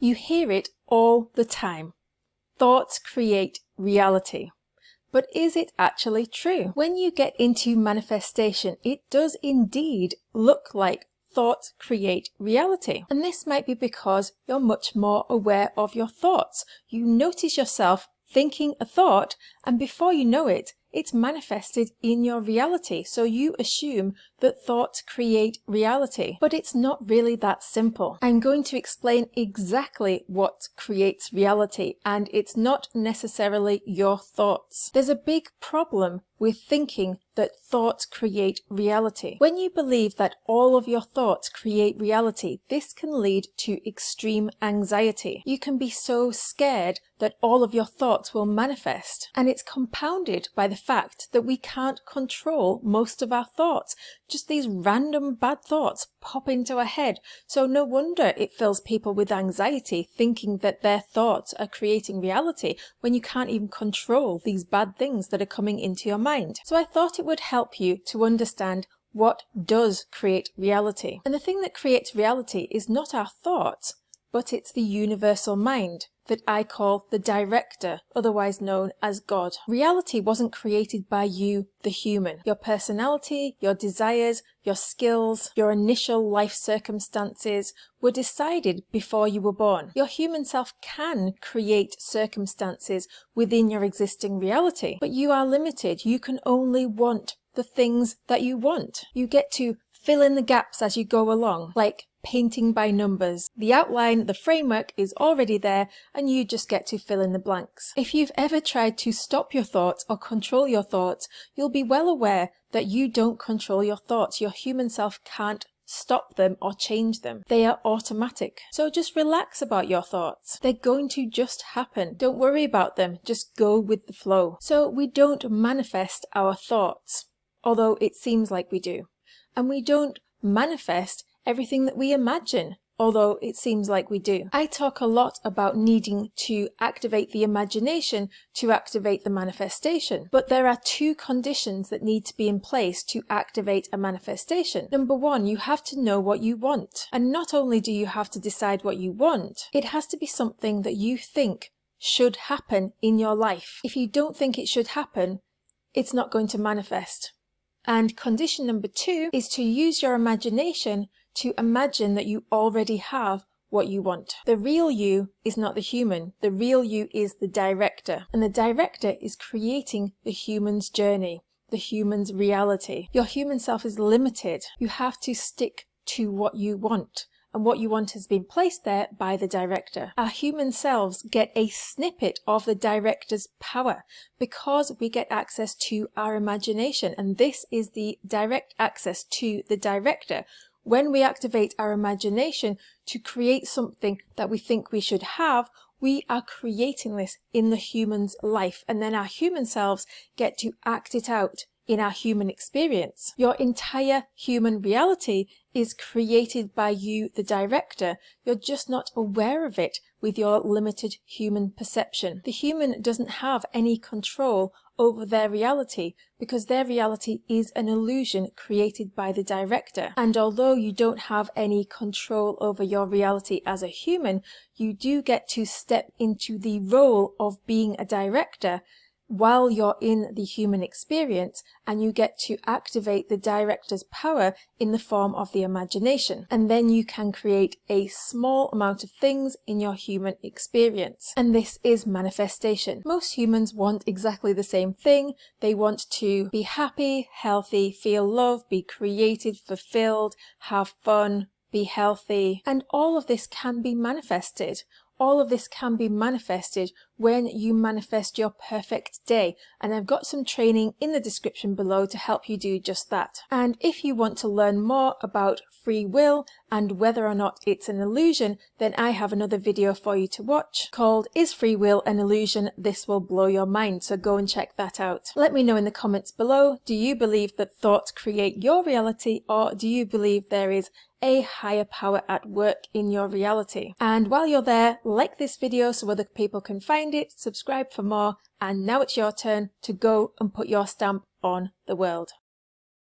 You hear it all the time. Thoughts create reality. But is it actually true? When you get into manifestation, it does indeed look like thoughts create reality. And this might be because you're much more aware of your thoughts. You notice yourself thinking a thought, and before you know it, it's manifested in your reality. So you assume that thoughts create reality. But it's not really that simple. I'm going to explain exactly what creates reality, and it's not necessarily your thoughts. There's a big problem with thinking that thoughts create reality. When you believe that all of your thoughts create reality, this can lead to extreme anxiety. You can be so scared that all of your thoughts will manifest. And it's compounded by the fact that we can't control most of our thoughts. Just these random bad thoughts pop into our head. So no wonder it fills people with anxiety, thinking that their thoughts are creating reality when you can't even control these bad things that are coming into your mind. So I thought it would help you to understand what does create reality. And the thing that creates reality is not our thoughts, but it's the universal mind that I call the director, otherwise known as God. Reality wasn't created by you, the human. Your personality, your desires, your skills, your initial life circumstances were decided before you were born. Your human self can create circumstances within your existing reality, but you are limited. You can only want the things that you want. You get to fill in the gaps as you go along, like painting by numbers. The outline, the framework is already there, and you just get to fill in the blanks. If you've ever tried to stop your thoughts or control your thoughts, you'll be well aware that you don't control your thoughts. Your human self can't stop them or change them. They are automatic. So just relax about your thoughts. They're going to just happen. Don't worry about them. Just go with the flow. So we don't manifest our thoughts, although it seems like we do. And we don't manifest everything that we imagine, although it seems like we do. I talk a lot about needing to activate the imagination to activate the manifestation, but there are two conditions that need to be in place to activate a manifestation. Number one, you have to know what you want. And not only do you have to decide what you want, it has to be something that you think should happen in your life. If you don't think it should happen, it's not going to manifest. And condition number two is to use your imagination to imagine that you already have what you want. The real you is not the human. The real you is the director. And the director is creating the human's journey, the human's reality. Your human self is limited. You have to stick to what you want. And what you want has been placed there by the director. Our human selves get a snippet of the director's power because we get access to our imagination. And this is the direct access to the director. When we activate our imagination to create something that we think we should have, we are creating this in the human's life. And then our human selves get to act it out in our human experience. Your entire human reality is created by you, the director. You're just not aware of it with your limited human perception. The human doesn't have any control over their reality because their reality is an illusion created by the director. And although you don't have any control over your reality as a human, you do get to step into the role of being a director while you're in the human experience, and you get to activate the director's power in the form of the imagination. And then you can create a small amount of things in your human experience. And this is manifestation. Most humans want exactly the same thing. They want to be happy, healthy, feel love, be created, fulfilled, have fun, be healthy. And all of this can be manifested. All of this can be manifested when you manifest your perfect day. And I've got some training in the description below to help you do just that. And if you want to learn more about free will and whether or not it's an illusion, then I have another video for you to watch called Is Free Will an Illusion? This will blow your mind. So go and check that out. Let me know in the comments below, do you believe that thoughts create your reality, or do you believe there is a higher power at work in your reality? And while you're there, like this video so other people can find it, subscribe for more, and now it's your turn to go and put your stamp on the world.